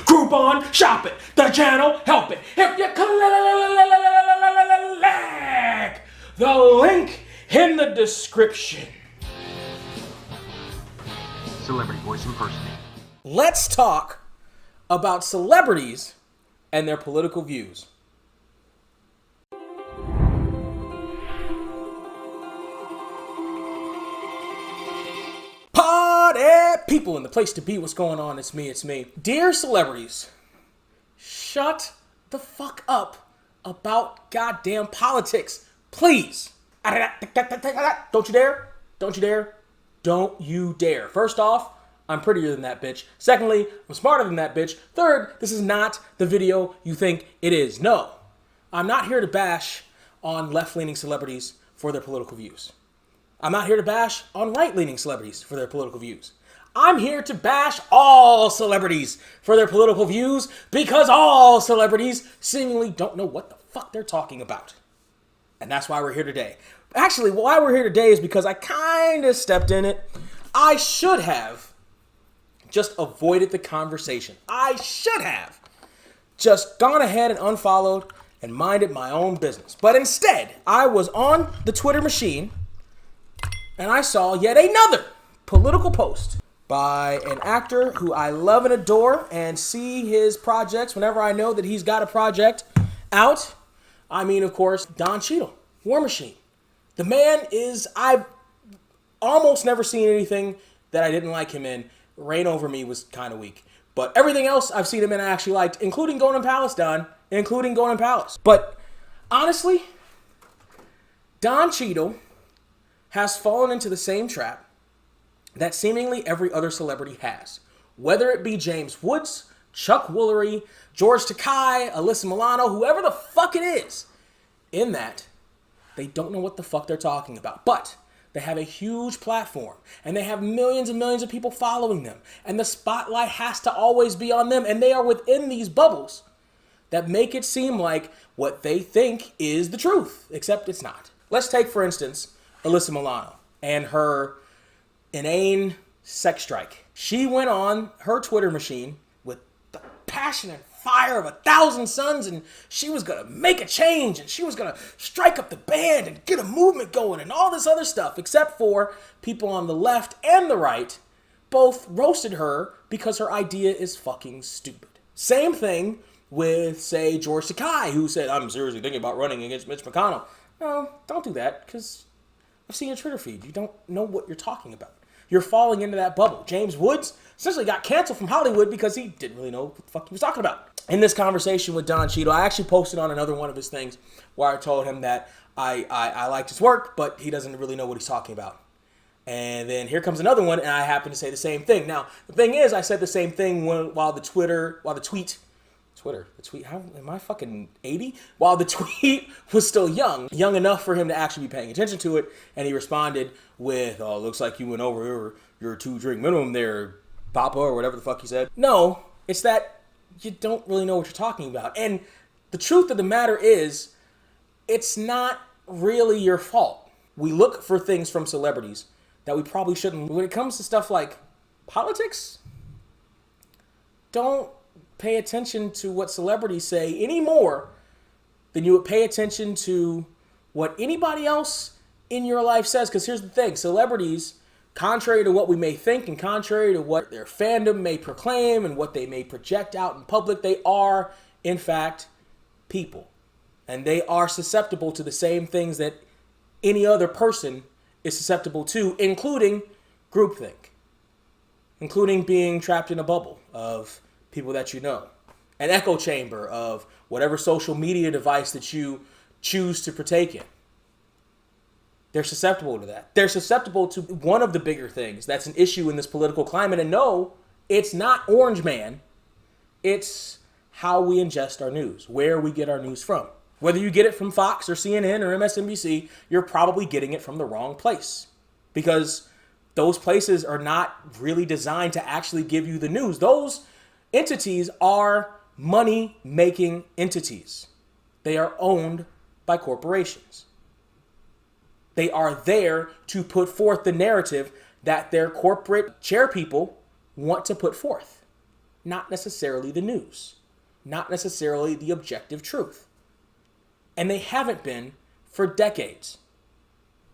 Groupon, shop it. The channel, help it. If you click the link in the description. Celebrity voice impersonator. Let's talk about celebrities and their political views. Party people in the place to be. What's going on? It's me. Dear celebrities, shut the fuck up about goddamn politics, please. Don't you dare. Don't you dare. Don't you dare. First off, I'm prettier than that bitch. Secondly, I'm smarter than that bitch. Third, this is not the video you think it is. No, I'm not here to bash on left-leaning celebrities for their political views. I'm not here to bash on right-leaning celebrities for their political views. I'm here to bash all celebrities for their political views because all celebrities seemingly don't know what the fuck they're talking about. And that's why we're here today. Actually, why we're here today is because I kind of stepped in it. I should have just avoided the conversation. I should have just gone ahead and unfollowed and minded my own business. But instead, I was on the Twitter machine and I saw yet another political post by an actor who I love and adore and see his projects whenever I know that he's got a project out. I mean, of course, Don Cheadle, War Machine. The man is, I've almost never seen anything that I didn't like him in. Reign Over Me was kind of weak. But everything else I've seen him in I actually liked, including Going in Palace, Don. Including Going in Palace. But honestly, Don Cheadle has fallen into the same trap that seemingly every other celebrity has. Whether it be James Woods, Chuck Woolery, George Takei, Alyssa Milano, whoever the fuck it is, in that they don't know what the fuck they're talking about. But they have a huge platform, and they have millions and millions of people following them, and the spotlight has to always be on them, and they are within these bubbles that make it seem like what they think is the truth, except it's not. Let's take, for instance, Alyssa Milano and her inane sex strike. She went on her Twitter machine with the passion and fire of 1,000 suns, and she was gonna make a change, and she was gonna strike up the band and get a movement going and all this other stuff, except for people on the left and the right both roasted her because her idea is fucking stupid. Same thing with, say, George Takei, who said, I'm seriously thinking about running against Mitch McConnell. No, don't do that, because I've seen your Twitter feed. You don't know what you're talking about. You're falling into that bubble. James Woods essentially got canceled from Hollywood because he didn't really know what the fuck he was talking about. In this conversation with Don Cheadle, I actually posted on another one of his things where I told him that I liked his work, but he doesn't really know what he's talking about. And then here comes another one, and I happen to say the same thing. Now, the thing is, I said the same thing while the tweet, how am I fucking 80? While the tweet was still young enough for him to actually be paying attention to it, and he responded with, oh, looks like you went over your 2-drink minimum there, Papa, or whatever the fuck he said. No, it's that you don't really know what you're talking about. And the truth of the matter is, it's not really your fault. We look for things from celebrities that we probably shouldn't. When it comes to stuff like politics, don't pay attention to what celebrities say any more than you would pay attention to what anybody else in your life says. Because here's the thing, celebrities, contrary to what we may think and contrary to what their fandom may proclaim and what they may project out in public, they are, in fact, people. And they are susceptible to the same things that any other person is susceptible to, including groupthink, including being trapped in a bubble of people that you know, an echo chamber of whatever social media device that you choose to partake in. They're susceptible to that. They're susceptible to one of the bigger things that's an issue in this political climate. And no, it's not Orange Man. It's how we ingest our news, where we get our news from. Whether you get it from Fox or CNN or MSNBC, you're probably getting it from the wrong place, because those places are not really designed to actually give you the news. Those entities are money-making entities. They are owned by corporations. They are there to put forth the narrative that their corporate chair people want to put forth. not necessarily the news, not necessarily the objective truth. And they haven't been for decades.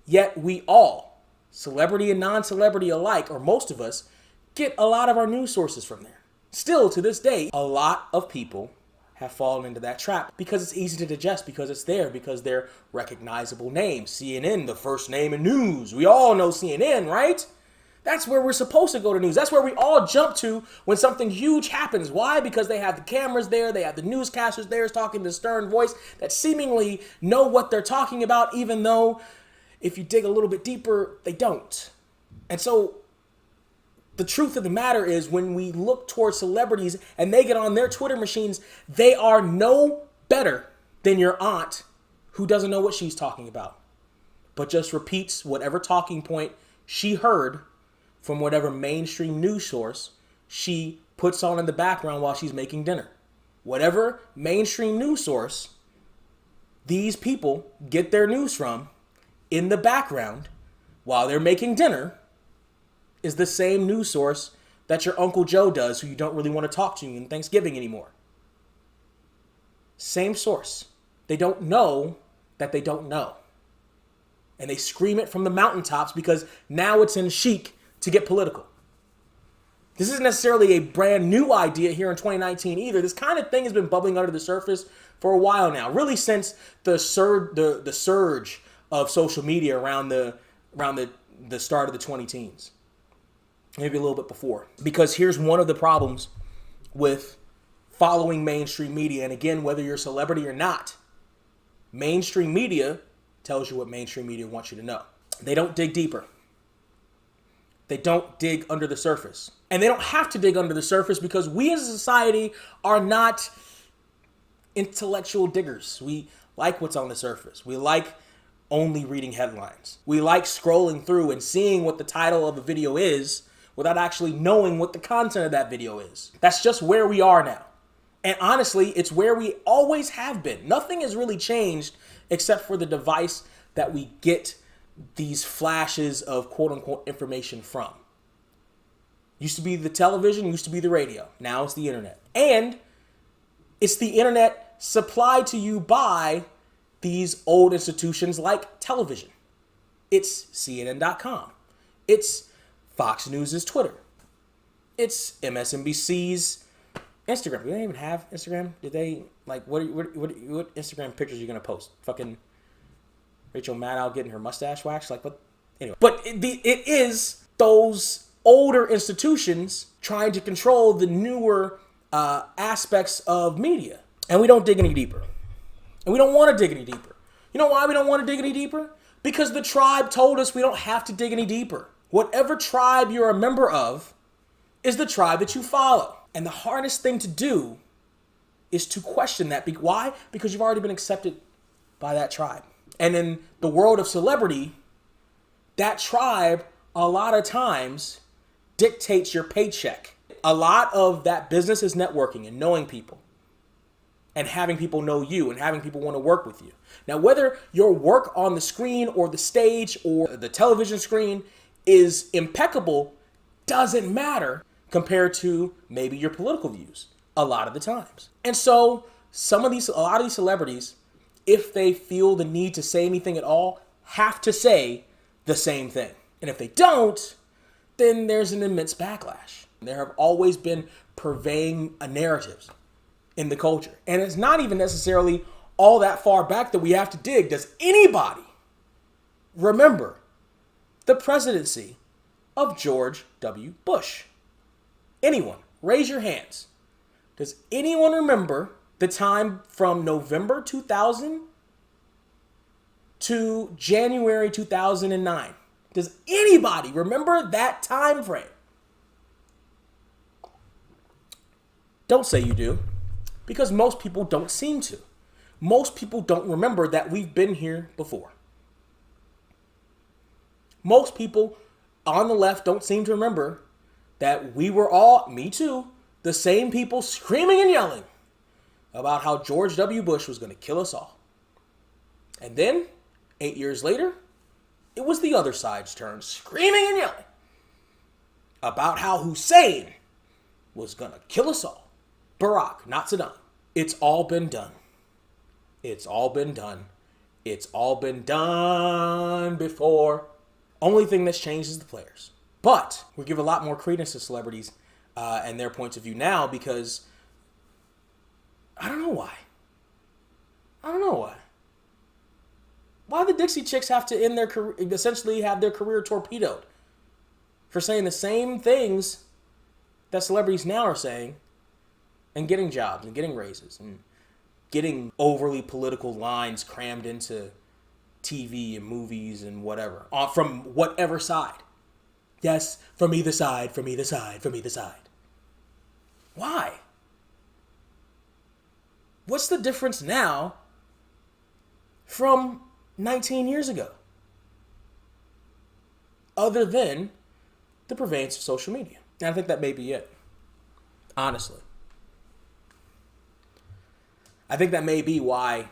Yet we all, celebrity and non-celebrity alike, or most of us, get a lot of our news sources from there. Still, to this day, a lot of people have fallen into that trap because it's easy to digest, because it's there, because they're recognizable names. CNN, the first name in news. We all know CNN, right? That's where we're supposed to go to news. That's where we all jump to when something huge happens. Why? Because they have the cameras there. They have the newscasters there talking the stern voice that seemingly know what they're talking about, even though if you dig a little bit deeper, they don't. And so the truth of the matter is, when we look towards celebrities and they get on their Twitter machines, they are no better than your aunt who doesn't know what she's talking about, but just repeats whatever talking point she heard from whatever mainstream news source she puts on in the background while she's making dinner. Whatever mainstream news source these people get their news from in the background while they're making dinner is the same news source that your Uncle Joe does, who you don't really want to talk to in Thanksgiving anymore. Same source. They don't know that they don't know. And they scream it from the mountaintops because now it's in chic to get political. This isn't necessarily a brand new idea here in 2019 either. This kind of thing has been bubbling under the surface for a while now, really since the surge of social media around the start of the 2010s. Maybe a little bit before. Because here's one of the problems with following mainstream media. And again, whether you're a celebrity or not, mainstream media tells you what mainstream media wants you to know. They don't dig deeper. They don't dig under the surface. And they don't have to dig under the surface because we as a society are not intellectual diggers. We like what's on the surface. We like only reading headlines. We like scrolling through and seeing what the title of a video is without actually knowing what the content of that video is. That's just where we are now. And honestly, it's where we always have been. Nothing has really changed except for the device that we get these flashes of quote unquote information from. Used to be the television, used to be the radio. Now it's the internet. And it's the internet supplied to you by these old institutions like television. It's CNN.com. It's Fox News' Twitter. It's MSNBC's Instagram. We don't even have Instagram. Did they, like, what Instagram pictures are you going to post? Fucking Rachel Maddow getting her mustache waxed? Like, what? Anyway. But it is those older institutions trying to control the newer aspects of media. And we don't dig any deeper. And we don't want to dig any deeper. You know why we don't want to dig any deeper? Because the tribe told us we don't have to dig any deeper. Whatever tribe you're a member of is the tribe that you follow. And the hardest thing to do is to question that. Why? Because you've already been accepted by that tribe. And in the world of celebrity, that tribe a lot of times dictates your paycheck. A lot of that business is networking and knowing people and having people know you and having people want to work with you. Now, whether your work on the screen or the stage or the television screen is impeccable doesn't matter compared to maybe your political views a lot of the times. And so a lot of these celebrities, if they feel the need to say anything at all, have to say the same thing. And if they don't, then there's an immense backlash. There have always been purveying narratives in the culture. And it's not even necessarily all that far back that we have to dig. Does anybody remember the presidency of George W. Bush? Anyone? Raise your hands. Does anyone remember the time from November 2000 to January 2009? Does anybody remember that time frame? Don't say you do, because most people don't seem to. Most people don't remember that we've been here before. Most people on the left don't seem to remember that we were all, me too, the same people screaming and yelling about how George W. Bush was going to kill us all. And then, 8 years later, it was the other side's turn, screaming and yelling about how Hussein was gonna kill us all. Barack, not Saddam. It's all been done. It's all been done. It's all been done before. Only thing that's changed is the players. But we give a lot more credence to celebrities and their points of view now because I don't know why. Why the Dixie Chicks have to end their career, essentially have their career torpedoed for saying the same things that celebrities now are saying and getting jobs and getting raises and getting overly political lines crammed into TV and movies and whatever from whatever side. Yes, from either side, from either side, from either side. Why? What's the difference now from 19 years ago? Other than the prevalence of social media. And I think that may be it. Honestly. I think that may be why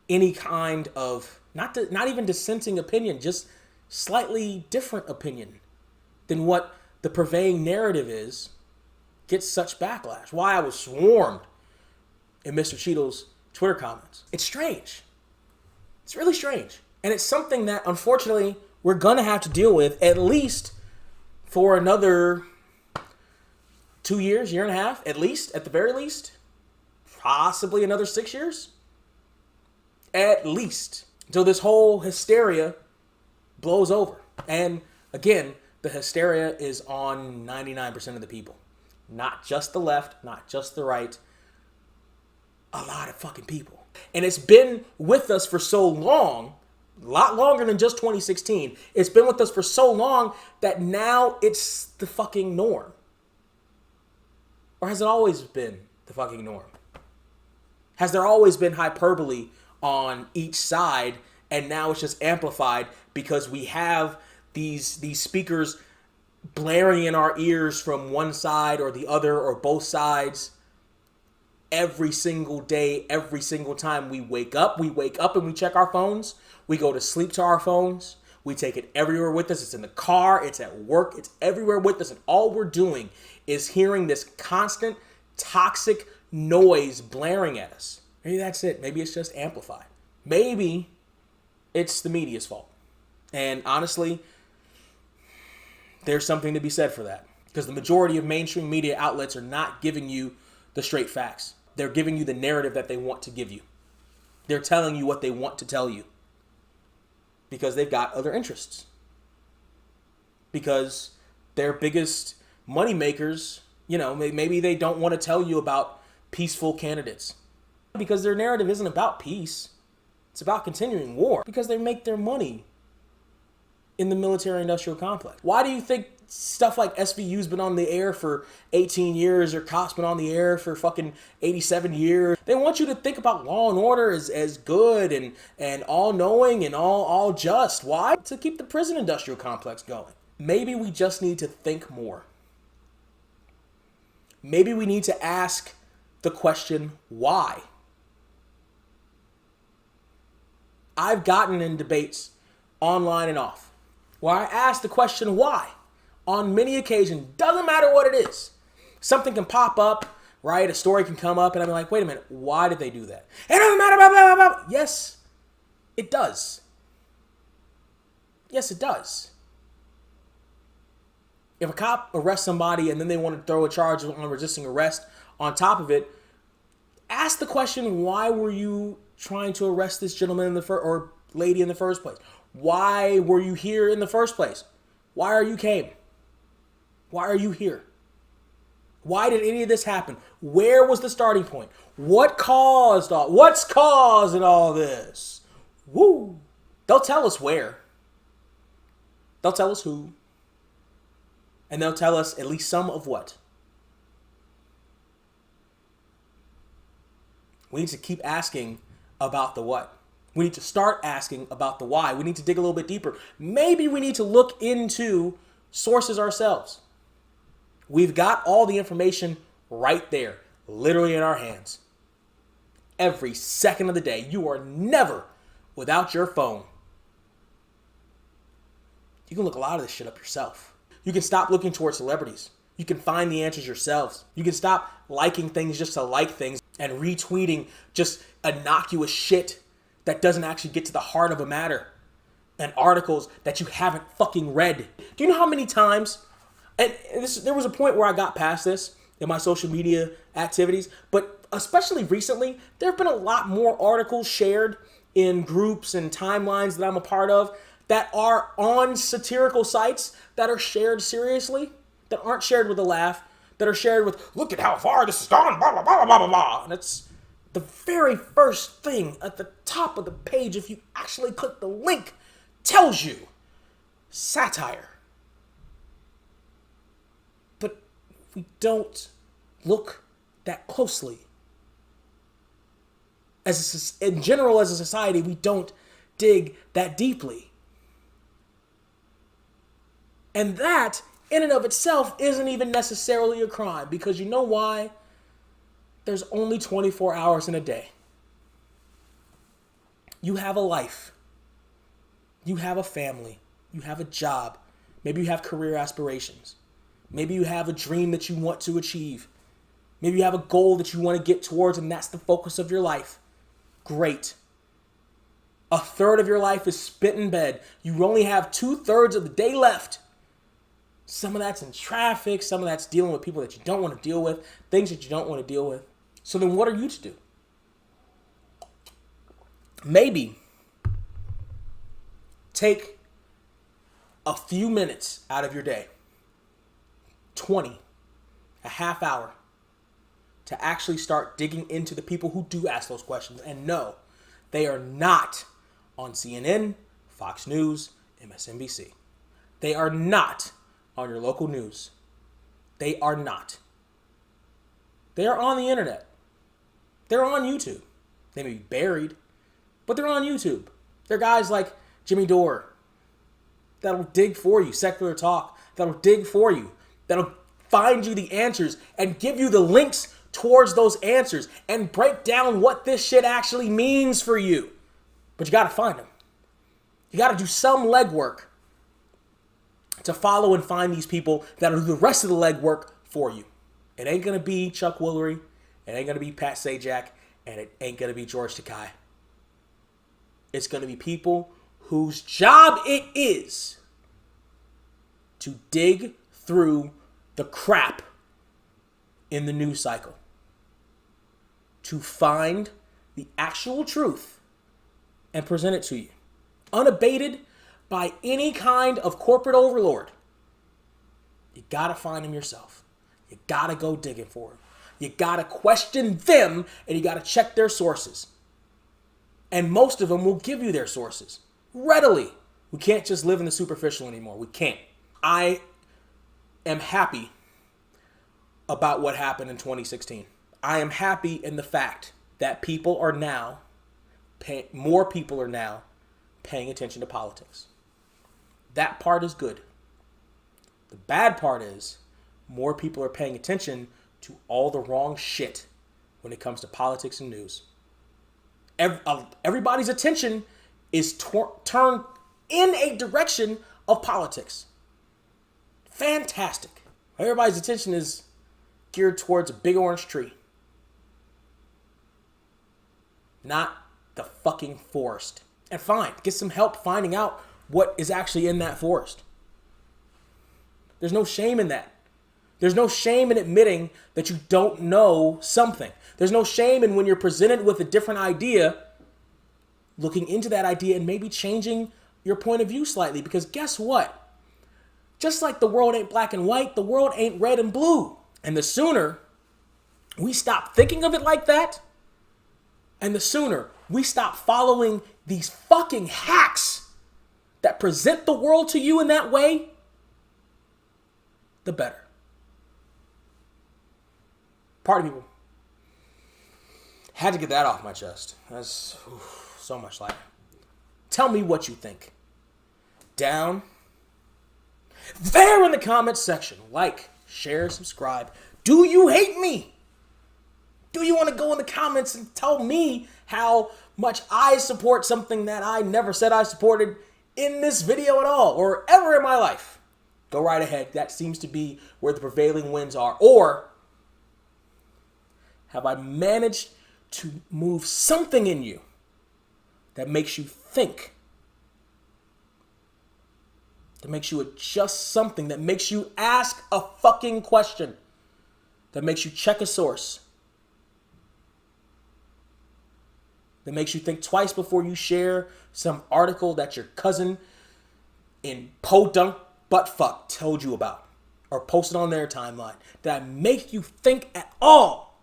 any kind of, not even dissenting opinion, just slightly different opinion than what the prevailing narrative is, gets such backlash. Why I was swarmed in Mr. Cheadle's Twitter comments. It's strange. It's really strange. And it's something that, unfortunately, we're going to have to deal with at least for another 2 years, year and a half, at least, at the very least. Possibly another 6 years. At least. Until this whole hysteria blows over. And, again, the hysteria is on 99% of the people. Not just the left, not just the right. A lot of fucking people. And it's been with us for so long, a lot longer than just 2016. It's been with us for so long that now it's the fucking norm. Or has it always been the fucking norm? Has there always been hyperbole on each side and now it's just amplified because we have these speakers blaring in our ears from one side or the other or both sides every single day, every single time we wake up and we check our phones. We go to sleep to our phones. We take it everywhere with us. It's in the car. It's at work. It's everywhere with us. And all we're doing is hearing this constant toxic noise blaring at us. Maybe that's it. Maybe it's just amplified. Maybe it's the media's fault. And honestly, there's something to be said for that. Because the majority of mainstream media outlets are not giving you the straight facts. They're giving you the narrative that they want to give you. They're telling you what they want to tell you. Because they've got other interests. Because their biggest money makers, maybe they don't want to tell you about peaceful candidates. Because their narrative isn't about peace. It's about continuing war. Because they make their money in the military-industrial complex. Why do you think stuff like SVU's been on the air for 18 years or COP's been on the air for fucking 87 years? They want you to think about law and order as good and all-knowing and all just. Why? To keep the prison industrial complex going. Maybe we just need to think more. Maybe we need to ask the question, why? I've gotten in debates online and off where I ask the question, why? On many occasions, doesn't matter what it is. Something can pop up, right? A story can come up and I'm like, wait a minute, why did they do that? It doesn't matter, blah, blah, blah, blah. Yes, it does. Yes, it does. If a cop arrests somebody and then they want to throw a charge on resisting arrest on top of it, ask the question, why were you trying to arrest this gentleman or lady in the first place? Why were you here in the first place? Why are you came? Why are you here? Why did any of this happen? Where was the starting point? What's causing all this? Woo! They'll tell us where. They'll tell us who. And they'll tell us at least some of what. We need to keep asking about the what. We need to start asking about the why. We need to dig a little bit deeper. Maybe we need to look into sources ourselves. We've got all the information right there, literally in our hands. Every second of the day, you are never without your phone. You can look a lot of this shit up yourself. You can stop looking towards celebrities. You can find the answers yourselves. You can stop liking things just to like things and retweeting just innocuous shit that doesn't actually get to the heart of a matter, and articles that you haven't fucking read. Do you know how many times, and there was a point where I got past this in my social media activities, but especially recently, there have been a lot more articles shared in groups and timelines that I'm a part of that are on satirical sites that are shared seriously, that aren't shared with a laugh, that are shared with, look at how far this has gone, blah, blah, blah, blah, blah, blah. And it's the very first thing at the top of the page, if you actually click the link, tells you satire. But we don't look that closely. In general, as a society, we don't dig that deeply. And that, in and of itself, isn't even necessarily a crime. Because you know why? There's only 24 hours in a day. You have a life. You have a family. You have a job. Maybe you have career aspirations. Maybe you have a dream that you want to achieve. Maybe you have a goal that you want to get towards, and that's the focus of your life. Great. A third of your life is spent in bed. You only have 2/3 of the day left. Some of that's in traffic. Some of that's dealing with people that you don't want to deal with. Things that you don't want to deal with. So then what are you to do? Maybe take a few minutes out of your day, 20, a half hour, to actually start digging into the people who do ask those questions. And no, they are not on CNN, Fox News, MSNBC. They are not on your local news. They are not. They are on the internet. They're on YouTube. They may be buried, but they're on YouTube. They're guys like Jimmy Dore that'll dig for you, Secular Talk, that'll dig for you, that'll find you the answers and give you the links towards those answers and break down what this shit actually means for you. But you got to find them. You got to do some legwork to follow and find these people that'll do the rest of the legwork for you. It ain't going to be Chuck Woolery. It ain't going to be Pat Sajak. And it ain't going to be George Takei. It's going to be people whose job it is to dig through the crap in the news cycle, to find the actual truth and present it to you, unabated by any kind of corporate overlord. You gotta find them yourself. You gotta go digging for them. You gotta question them, and you gotta check their sources. And most of them will give you their sources readily. We can't just live in the superficial anymore. We can't. I am happy about what happened in 2016. I am happy in the fact that people are now, more people are now paying attention to politics. That part is good. The bad part is more people are paying attention to all the wrong shit when it comes to politics and news. Everybody's attention is turned in a direction of politics. Fantastic. Everybody's attention is geared towards a big orange tree, not the fucking forest. And fine, get some help finding out what is actually in that forest. There's no shame in that. There's no shame in admitting that you don't know something. There's no shame in when you're presented with a different idea, looking into that idea and maybe changing your point of view slightly. Because guess what? Just like the world ain't black and white, the world ain't red and blue. And the sooner we stop thinking of it like that, and the sooner we stop following these fucking hacks that present the world to you in that way, the better. Party people. Had to get that off my chest. That's so much lighter. Tell me what you think. Down there in the comments section. Like, share, subscribe. Do you hate me? Do you want to go in the comments and tell me how much I support something that I never said I supported in this video at all or ever in my life? Go right ahead. That seems to be where the prevailing winds are. Or have I managed to move something in you that makes you think? That makes you adjust something, that makes you ask a fucking question, that makes you check a source, that makes you think twice before you share some article that your cousin in podunk buttfuck told you about or posted on their timeline. Did I make you think at all?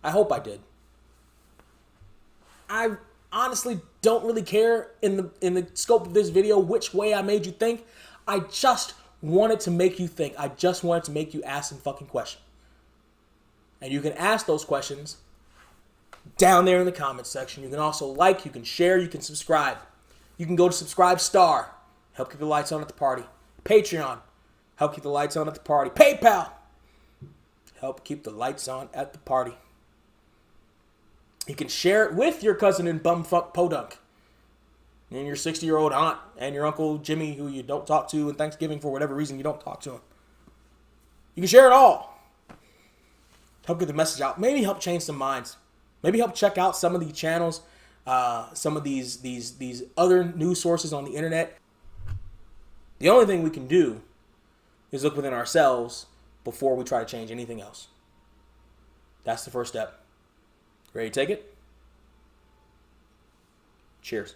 I hope I did. I honestly don't really care in the scope of this video which way I made you think. I just wanted to make you think. I just wanted to make you ask some fucking questions. And you can ask those questions down there in the comments section. You can also like, you can share, you can subscribe. You can go to Subscribe Star, help keep the lights on at the party. Patreon, help keep the lights on at the party. PayPal, help keep the lights on at the party. You can share it with your cousin in bumfuck podunk, and your 60-year-old aunt, and your Uncle Jimmy, who you don't talk to in Thanksgiving for whatever reason you don't talk to him. You can share it all. Help get the message out. Maybe help change some minds. Maybe help check out some of the channels, some of these other news sources on the internet. The only thing we can do is look within ourselves before we try to change anything else. That's the first step. Ready to take it? Cheers.